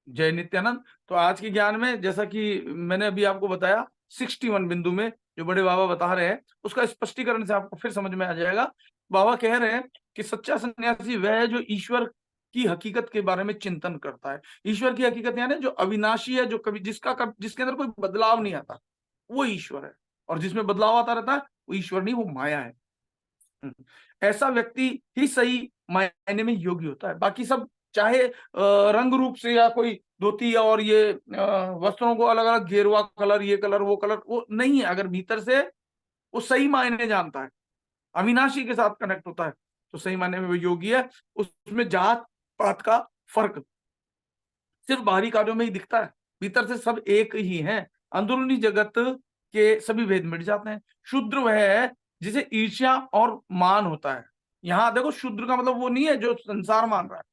जय नित्यानंद। तो आज के ज्ञान में, जैसा कि मैंने अभी आपको बताया 61 बिंदु में जो बड़े बाबा बता रहे हैं, उसका स्पष्टीकरण से आपको फिर समझ में आ जाएगा। बाबा कह रहे हैं कि सच्चा सन्यासी वह है जो ईश्वर की हकीकत के बारे में चिंतन करता है। ईश्वर की हकीकत यानी जो अविनाशी है, जो कभी जिसके अंदर कोई बदलाव नहीं आता, वो ईश्वर है। और जिसमें बदलाव आता रहता है वो ईश्वर नहीं, वो माया है। ऐसा व्यक्ति ही सही मायने में योगी होता है। बाकी सब चाहे रंग रूप से या कोई धोती और ये वस्त्रों को अलग अलग गेरुआ कलर, ये कलर, वो नहीं है। अगर भीतर से वो सही मायने जानता है, अविनाशी के साथ कनेक्ट होता है, तो सही मायने में वो योगी है। उसमें जात पात का फर्क सिर्फ बाहरी कार्यों में ही दिखता है, भीतर से सब एक ही है। अंदरूनी जगत के सभी भेद मिट जाते हैं। शूद्र वह है जिसे ईर्ष्या और मान होता है। यहां देखो, शूद्र का मतलब वो नहीं है जो संसार मान रहा है,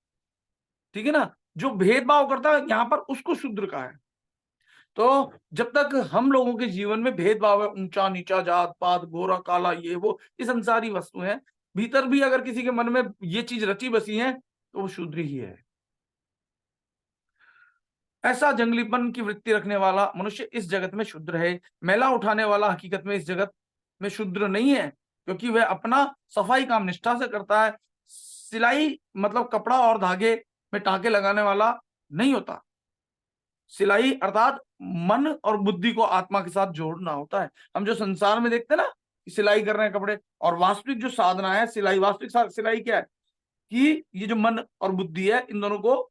ठीक है ना, जो भेदभाव करता है यहां पर उसको शूद्र का है। तो जब तक हम लोगों के जीवन में भेदभाव है, ऊंचा नीचा, जात पात, गोरा काला, ये ये संसारी वस्तु है, भीतर भी अगर किसी के मन में ये चीज रची बसी है तो वो शूद्र ही है। ऐसा जंगलीपन की वृत्ति रखने वाला मनुष्य इस जगत में शूद्र है। मैला उठाने वाला हकीकत में इस जगत में शूद्र नहीं है, क्योंकि वह अपना सफाई काम निष्ठा से करता है। सिलाई मतलब कपड़ा और धागे में टाके लगाने वाला नहीं होता। सिलाई अर्थात मन और बुद्धि को आत्मा के साथ जोड़ना होता है। हम जो संसार में देखते हैं ना, सिलाई कर रहे हैं कपड़े, और वास्तविक जो साधना है सिलाई, वास्तविक सिलाई क्या है कि ये जो मन और बुद्धि है, इन दोनों को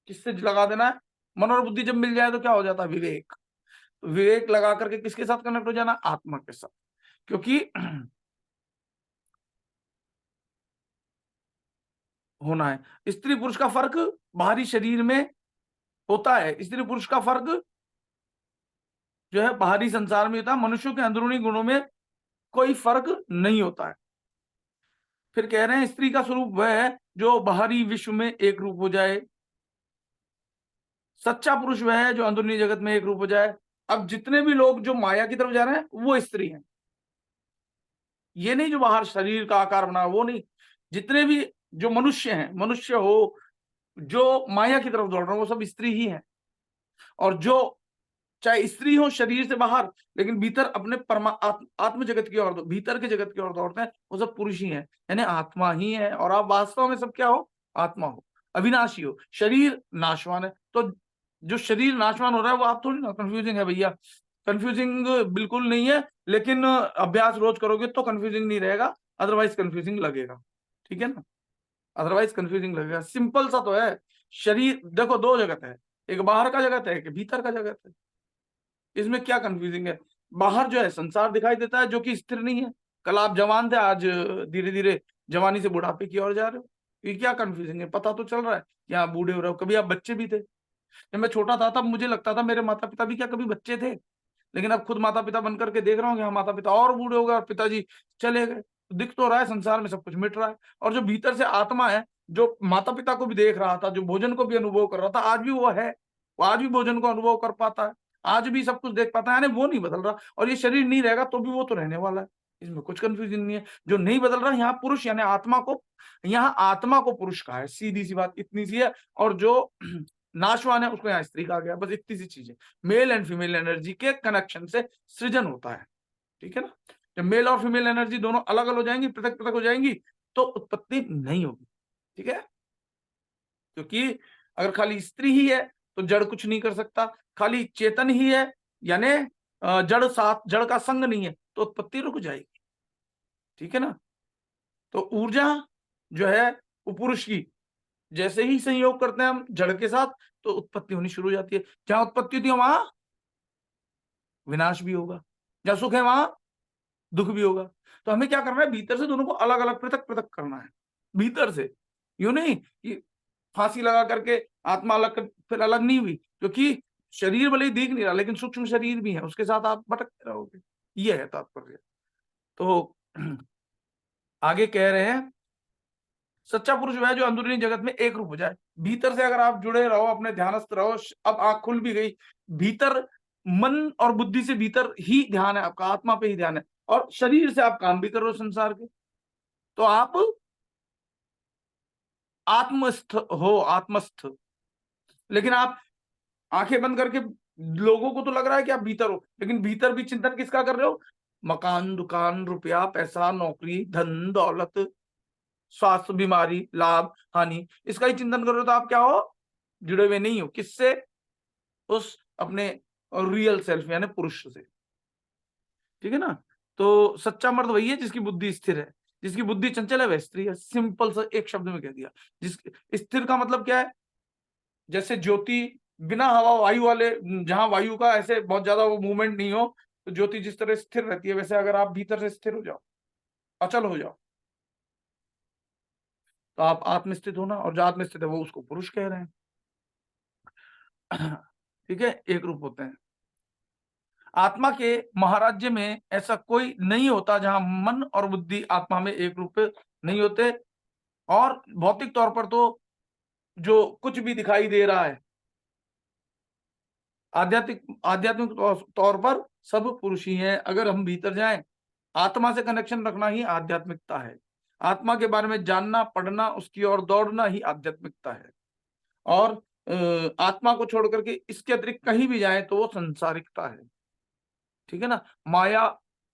किससे लगा देना है। मन और बुद्धि जब मिल जाए तो क्या हो जाता है, विवेक। तो विवेक लगा करके किसके साथ कनेक्ट हो जाना, आत्मा के साथ। क्योंकि होना है, स्त्री पुरुष का फर्क बाहरी शरीर में होता है। स्त्री पुरुष का फर्क जो है बाहरी संसार में होता है। मनुष्यों के अंदरूनी गुणों में कोई फर्क नहीं होता है। फिर कह रहे हैं स्त्री का स्वरूप वह है जो बाहरी विश्व में एक रूप हो जाए। सच्चा पुरुष वह है जो अंदरूनी जगत में एक रूप हो जाए। अब जितने भी लोग जो माया की तरफ जा रहे हैं वो स्त्री हैं, ये नहीं जो बाहर शरीर का आकार बना, वो नहीं। जितने भी जो मनुष्य हैं, मनुष्य हो जो माया की तरफ दौड़ रहे हैं, वो सब स्त्री ही हैं। और जो चाहे स्त्री हो शरीर से बाहर, लेकिन भीतर अपने आत्म जगत की ओर, भीतर के जगत की ओर दौड़ते हैं, वो सब पुरुष ही हैं, यानी आत्मा ही है। और आप वास्तव में सब क्या हो, आत्मा हो, अविनाशी हो। शरीर नाशवान है, तो जो शरीर नाशवान हो रहा है वो आप थोड़ी ना, कंफ्यूजिंग है भैया। कंफ्यूजिंग बिल्कुल नहीं है, लेकिन अभ्यास रोज करोगे तो कंफ्यूजिंग नहीं रहेगा, अदरवाइज कंफ्यूजिंग लगेगा, ठीक है ना। अदरवाइज कंफ्यूजिंग लगेगा। सिंपल सा तो है। शरीर देखो, दो जगत है, एक बाहर का जगत है, एक भीतर का जगत है। इसमें क्या कंफ्यूजिंग है। बाहर जो है संसार दिखाई देता है जो कि स्थिर नहीं है। कल आप जवान थे, आज धीरे धीरे जवानी से बुढ़ापे की ओर जा रहे हो। ये क्या कंफ्यूजिंग है, पता तो चल रहा है कि आप बूढ़े हो रहे हो। कभी आप बच्चे भी थे। जब मैं छोटा था तब मुझे लगता था मेरे माता पिता भी क्या कभी बच्चे थे। लेकिन अब खुद माता पिता बनकर के देख रहा हूँ कि हाँ, माता पिता और बूढ़े हो गए और पिताजी चले गए। दिख तो रहा है संसार में सब कुछ मिट रहा है। और जो भीतर से आत्मा है, जो माता पिता को भी देख रहा था, जो भोजन को भी अनुभव कर रहा था, आज भी वो है। वो आज भी भोजन को अनुभव कर पाता है, आज भी सब कुछ देख पाता है, यानी वो नहीं बदल रहा। और ये शरीर नहीं रहेगा तो भी वो तो रहने वाला है, इसमें कुछ कंफ्यूजन नहीं है। जो नहीं बदल रहा, यहाँ पुरुष यानी आत्मा को, यहाँ आत्मा को पुरुष कहा है, सीधी सी बात इतनी सी है। और जो नाशवान है उसको यहाँ स्त्री कहा गया, बस इतनी सी चीज है। मेल एंड फीमेल एनर्जी के कनेक्शन से सृजन होता है, ठीक है ना। जब मेल और फीमेल एनर्जी दोनों अलग अलग हो जाएंगी, पृथक पृथक हो जाएंगी, तो उत्पत्ति नहीं होगी, ठीक है। क्योंकि अगर खाली स्त्री ही है तो जड़ कुछ नहीं कर सकता, खाली चेतन ही है यानी जड़ का संग नहीं है, तो उत्पत्ति रुक जाएगी, ठीक है ना। तो ऊर्जा जो है वो पुरुष की, जैसे ही संयोग करते हैं हम जड़ के साथ, तो उत्पत्ति होनी शुरू हो जाती है। जहां उत्पत्ति होती है वहां विनाश भी होगा, जहां सुख है वहां दुख भी होगा। तो हमें क्या करना है, भीतर से दोनों को अलग अलग पृथक पृथक करना है, भीतर से। यूं नहीं कि फांसी लगा करके आत्मा अलग फिर अलग नहीं हुई, क्योंकि शरीर भले ही दिख नहीं रहा लेकिन सूक्ष्म शरीर भी है, उसके साथ आप भटकते रहोगे, ये है तात्पर्य। तो आगे कह रहे हैं सच्चा पुरुष वह है जो अंदरूनी जगत में एक रूप हो जाए। भीतर से अगर आप जुड़े रहो, अपने ध्यानस्थ रहो, अब आंख खुल भी गई, भीतर मन और बुद्धि से भीतर ही ध्यान है आपका, आत्मा पे ही ध्यान है, और शरीर से आप काम भी कर रहे हो संसार के, तो आप आत्मस्थ हो, आत्मस्थ। लेकिन आप आंखें बंद करके लोगों को तो लग रहा है कि आप भीतर हो, लेकिन भीतर भी चिंतन किसका कर रहे हो? मकान, दुकान, रुपया, पैसा, नौकरी, धन दौलत, स्वास्थ्य, बीमारी, लाभ, हानि, इसका ही चिंतन कर रहे हो। तो आप क्या हो? जुड़े हुए नहीं हो। किससे? उस अपने रियल सेल्फ यानी पुरुष से। ठीक है ना? तो सच्चा मर्द वही है जिसकी बुद्धि स्थिर है। जिसकी बुद्धि चंचल है वह स्त्री है। सिंपल सा एक शब्द में कह दिया। जिस स्थिर का मतलब क्या है? जैसे ज्योति बिना हवा वायु वाले, जहां वायु का ऐसे बहुत ज्यादा वो मूवमेंट नहीं हो, तो ज्योति जिस तरह स्थिर रहती है, वैसे अगर आप भीतर से स्थिर हो जाओ, अचल हो जाओ, तो आप आत्मस्थित हो ना। और जो आत्मस्थित है वो उसको पुरुष कह रहे हैं। ठीक है, एक रूप होते हैं। आत्मा के महाराज्य में ऐसा कोई नहीं होता जहां मन और बुद्धि आत्मा में एक रूप नहीं होते। और भौतिक तौर पर तो जो कुछ भी दिखाई दे रहा है, आध्यात्मिक आध्यात्मिक तौर पर सब पुरुष ही हैं। अगर हम भीतर जाएं, आत्मा से कनेक्शन रखना ही आध्यात्मिकता है। आत्मा के बारे में जानना, पढ़ना, उसकी ओर दौड़ना ही आध्यात्मिकता है। और आत्मा को छोड़ करके इसके अतिरिक्त कहीं भी जाए तो वो संसारिकता है। ठीक है ना? माया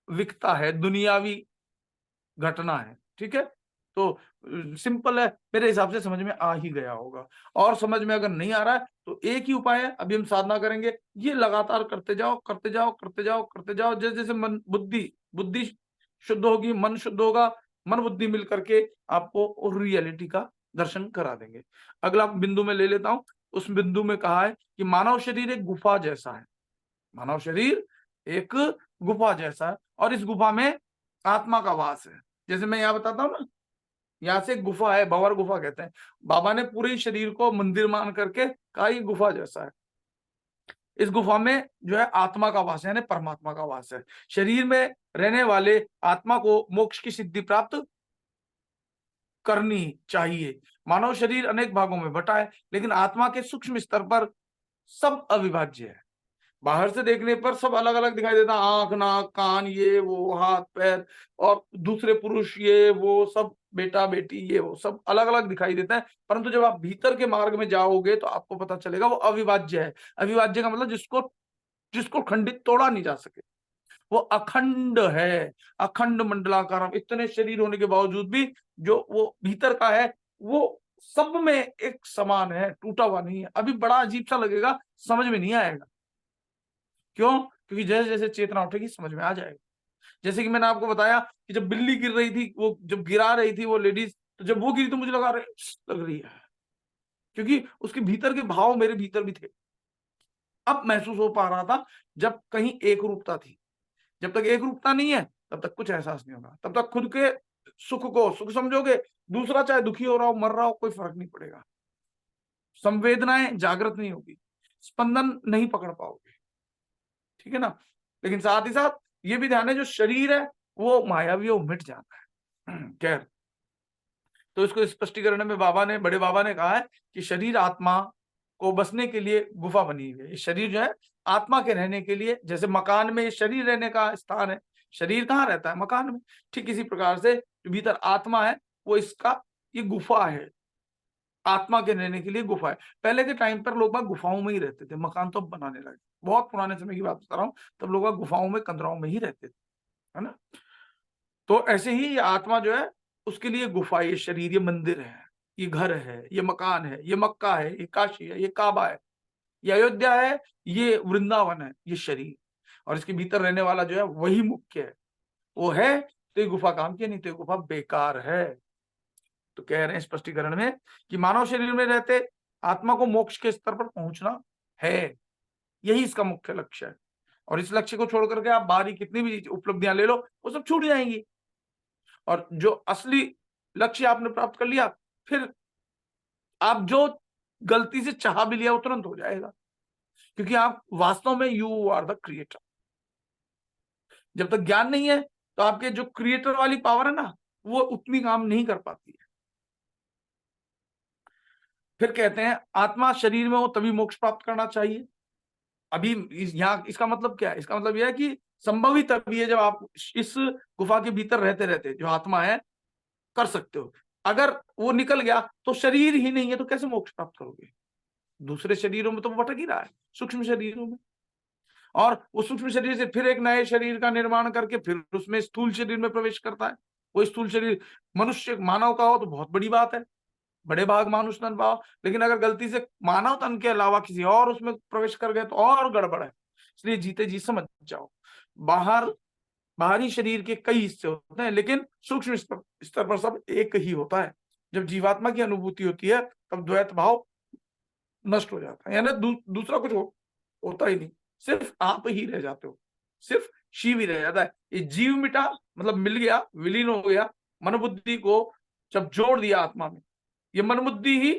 विकता है, दुनियावी घटना है। ठीक है? तो सिंपल है, मेरे हिसाब से समझ में आ ही गया होगा। और समझ में अगर नहीं आ रहा है तो एक ही उपाय है, अभी हम साधना करेंगे, ये लगातार करते जाओ, करते जाओ, करते जाओ, करते जाओ। जैसे जैसे मन बुद्धि बुद्धि शुद्ध होगी, मन शुद्ध होगा, मन बुद्धि मिल करके आपको रियलिटी का दर्शन करा देंगे। अगला बिंदु में ले लेता हूं। उस बिंदु में कहा है कि मानव शरीर एक गुफा जैसा है। मानव शरीर एक गुफा जैसा है और इस गुफा में आत्मा का वास है। जैसे मैं यहाँ बताता हूँ ना, यहाँ से एक गुफा है, भंवर गुफा कहते हैं। बाबा ने पूरे शरीर को मंदिर मान करके कहा ये गुफा जैसा है। इस गुफा में जो है आत्मा का वास है, यानी परमात्मा का वास है। शरीर में रहने वाले आत्मा को मोक्ष की सिद्धि प्राप्त करनी चाहिए। मानव शरीर अनेक भागों में बटा है, लेकिन आत्मा के सूक्ष्म स्तर पर सब अविभाज्य है। बाहर से देखने पर सब अलग अलग दिखाई देता है, आंख, नाक, कान, ये वो, हाथ पैर, और दूसरे पुरुष, ये वो सब, बेटा बेटी, ये वो सब अलग अलग दिखाई देता है। परंतु जब आप भीतर के मार्ग में जाओगे तो आपको पता चलेगा वो अविभाज्य है। अविभाज्य का मतलब जिसको जिसको खंडित तोड़ा नहीं जा सके, वो अखंड है। अखंड मंडलाकार, इतने शरीर होने के बावजूद भी जो वो भीतर का है वो सब में एक समान है, टूटा हुआ नहीं है। अभी बड़ा अजीब सा लगेगा, समझ में नहीं आएगा। क्यों? क्योंकि जैसे जैसे चेतना उठेगी समझ में आ जाएगा। जैसे कि मैंने आपको बताया कि जब बिल्ली गिर रही थी, वो जब गिरा रही थी वो लेडीज, तो जब वो गिरी तो मुझे लग रही है, क्योंकि उसके भीतर के भाव मेरे भीतर भी थे। अब महसूस हो पा रहा था जब कहीं एक रूपता थी। जब तक एक रूपता नहीं है तब तक कुछ एहसास नहीं होगा। तब तक खुद के सुख को सुख समझोगे, दूसरा चाहे दुखी हो रहा हो, मर रहा हो, कोई फर्क नहीं पड़ेगा। संवेदनाएं जागृत नहीं होगी, स्पंदन नहीं पकड़ पाओगे। ठीक है ना? लेकिन साथ ही साथ ये भी ध्यान है, जो शरीर है वो मायावी, वो मिट जाता है। खैर, तो इसको स्पष्टीकरण में बड़े बाबा ने कहा है कि शरीर आत्मा को बसने के लिए गुफा बनी हुई है। ये शरीर जो है आत्मा के रहने के लिए, जैसे मकान में शरीर रहने का स्थान है, शरीर कहाँ रहता है? मकान में। ठीक इसी प्रकार से जो भीतर आत्मा है वो इसका ये गुफा है, आत्मा के रहने के लिए गुफा है। पहले के टाइम पर लोग बाग गुफाओं में ही रहते थे, मकान तो बनाने लगे। बहुत पुराने समय की बात बता रहा हूँ, तब लोग बाग गुफाओं में, कंदराओं में ही रहते थे, है ना? तो ऐसे ही ये आत्मा जो है उसके लिए गुफा, ये शरीर, ये मंदिर है, ये घर है, ये मकान है, ये मक्का है, ये काशी है, ये काबा है, ये अयोध्या है, ये वृंदावन है, ये शरीर। और इसके भीतर रहने वाला जो है वही मुख्य है। वो है तो ये गुफा काम की, नहीं तो ये गुफा बेकार है। तो कह रहे हैं स्पष्टीकरण में कि मानव शरीर में रहते आत्मा को मोक्ष के स्तर पर पहुंचना है, यही इसका मुख्य लक्ष्य है। और इस लक्ष्य को छोड़ करके आप बाहरी कितनी भी उपलब्धियां ले लो, वो सब छूट जाएंगी। और जो असली लक्ष्य आपने प्राप्त कर लिया, फिर आप जो गलती से चाह भी लिया वो तुरंत हो जाएगा, क्योंकि आप वास्तव में यू आर द क्रिएटर। जब तक ज्ञान नहीं है तो आपके जो क्रिएटर वाली पावर है ना, वो उतनी काम नहीं कर पाती है। फिर कहते हैं आत्मा शरीर में हो तभी मोक्ष प्राप्त करना चाहिए। अभी यहाँ इसका मतलब क्या है? इसका मतलब यह है कि संभव ही तभी है जब आप इस गुफा के भीतर रहते रहते जो आत्मा है कर सकते हो। अगर वो निकल गया तो शरीर ही नहीं है तो कैसे मोक्ष प्राप्त करोगे? दूसरे शरीरों में तो वो भटक ही रहा है, सूक्ष्म शरीरों में। और उस सूक्ष्म शरीर से फिर एक नए शरीर का निर्माण करके फिर उसमें स्थूल शरीर में प्रवेश करता है। वो स्थूल शरीर मनुष्य मानव का हो तो बहुत बड़ी बात है, बड़े भाग मानुष तन पाओ। लेकिन अगर गलती से मानव तन के अलावा किसी और उसमें प्रवेश कर गए तो और गड़बड़ है। इसलिए जीते जी समझ जाओ, बाहरी शरीर के कई हिस्से होते हैं, लेकिन सूक्ष्म स्तर पर सब एक ही होता है। जब जीवात्मा की अनुभूति होती है तब द्वैत भाव नष्ट हो जाता है, यानी दूसरा कुछ होता ही नहीं, सिर्फ आप ही रह जाते हो, सिर्फ शिव ही रह जाता है। ये जीव मिटा मतलब मिल गया, विलीन हो गया, मन बुद्धि को जब जोड़ दिया आत्मा में, ये मन बुद्धि ही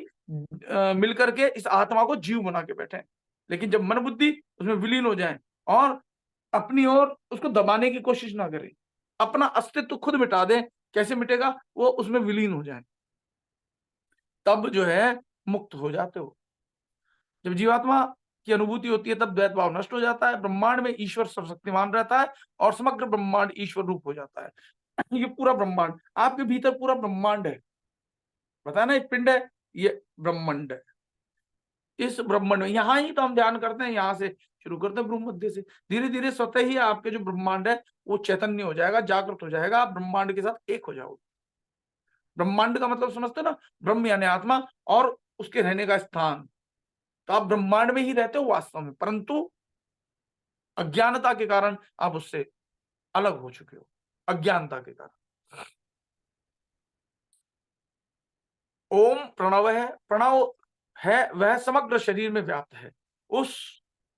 मिल करके इस आत्मा को जीव बना के बैठे। लेकिन जब मन बुद्धि उसमें विलीन हो जाए और अपनी ओर उसको दबाने की कोशिश ना करें, अपना अस्तित्व खुद मिटा दें, कैसे मिटेगा? वो उसमें विलीन हो जाए, तब जो है मुक्त हो जाते हो। जब जीवात्मा की अनुभूति होती है तब द्वैत भाव नष्ट हो जाता है, ब्रह्मांड में ईश्वर सर्वशक्तिमान रहता है और समग्र ब्रह्मांड ईश्वर रूप हो जाता है। ये पूरा ब्रह्मांड आपके भीतर, पूरा ब्रह्मांड है, बताया ना, एक पिंड है, ये ब्रह्मांड है। इस ब्रह्मांड में यहाँ ही तो हम ध्यान करते हैं, यहाँ से शुरू करते हैं ब्रह्म मध्य से, धीरे धीरे स्वतः ही आपके जो ब्रह्मांड है वो चैतन्य हो जाएगा, जागृत हो जाएगा, आप ब्रह्मांड के साथ एक हो जाओगे। ब्रह्मांड का मतलब समझते हो ना, ब्रह्म यानी आत्मा और उसके रहने का स्थान। तो आप ब्रह्मांड में ही रहते हो वास्तव में, परंतु अज्ञानता के कारण आप उससे अलग हो चुके हो, अज्ञानता के कारण। ओम प्रणव है, प्रणव है वह समग्र शरीर में व्याप्त है। उस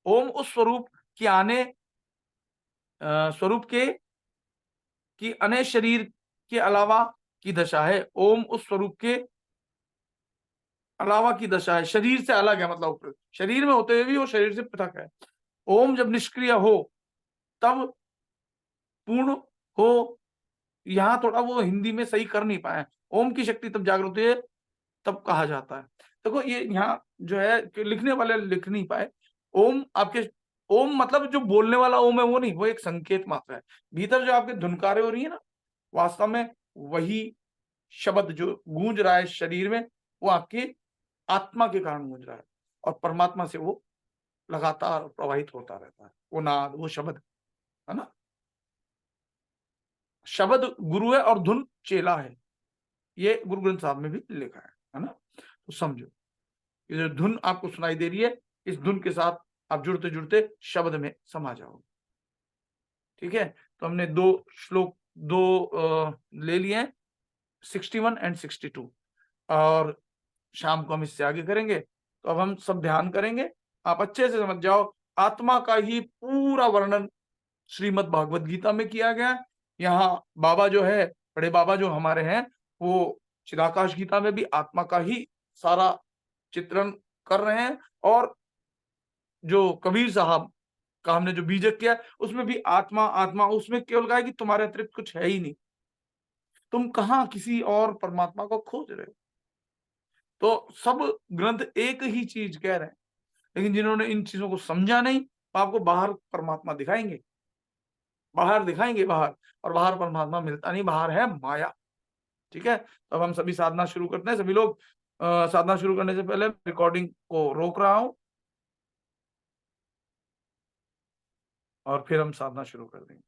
ओम उस स्वरूप की आने स्वरूप के कि अन्य शरीर के अलावा की दशा है। ओम उस स्वरूप के अलावा की दशा है, शरीर से अलग है, मतलब शरीर में होते हुए भी वो शरीर से पृथक है। ओम जब निष्क्रिय हो तब पूर्ण हो, यहां थोड़ा वो हिंदी में सही कर नहीं पाए, ओम की शक्ति तब जागृत हुई है तब कहा जाता है। देखो ये यहाँ जो है कि लिखने वाले लिख नहीं पाए, ओम आपके, ओम मतलब जो बोलने वाला ओम है वो नहीं, वो एक संकेत मात्र है। भीतर जो आपके धुनकारे हो रही है ना, वास्तव में वही शब्द जो गूंज रहा है शरीर में, वो आपकी आत्मा के कारण गूंज रहा है और परमात्मा से वो लगातार प्रवाहित होता रहता है, वो नाद, वो शब्द, है ना। शब्द गुरु है और धुन चेला है, ये गुरु ग्रंथ साहब में भी लिखा है ना। तो समझो, ये जो धुन आपको सुनाई दे रही है, इस धुन के साथ आप जुड़ते जुड़ते शब्द में समा जाओगे। ठीक है, तो हमने दो श्लोक ले लिए हैं, 61 एंड 62, और शाम को हम इससे आगे करेंगे। तो अब हम सब ध्यान करेंगे, आप अच्छे से समझ जाओ, आत्मा का ही पूरा वर्णन श्रीमद् भागवत गीता में किया गया। यहाँ बाबा जो है, बड़े बाबा जो हमारे हैं, वो चिदाकाश गीता में भी आत्मा का ही सारा चित्रण कर रहे हैं। और जो कबीर साहब का हमने जो बीजक किया उसमें भी आत्मा आत्मा, उसमें केवल कहा है कि तुम्हारे अतिरिक्त कुछ है ही नहीं, तुम कहाँ किसी और परमात्मा को खोज रहे हो। तो सब ग्रंथ एक ही चीज कह रहे हैं, लेकिन जिन्होंने इन चीजों को समझा नहीं, तो आपको बाहर परमात्मा दिखाएंगे, बाहर दिखाएंगे बाहर, और बाहर परमात्मा मिलता नहीं, बाहर है माया। ठीक है, तो अब हम सभी साधना शुरू करते हैं। सभी लोग साधना शुरू करने से पहले रिकॉर्डिंग को रोक रहा हूं और फिर हम साधना शुरू कर देंगे।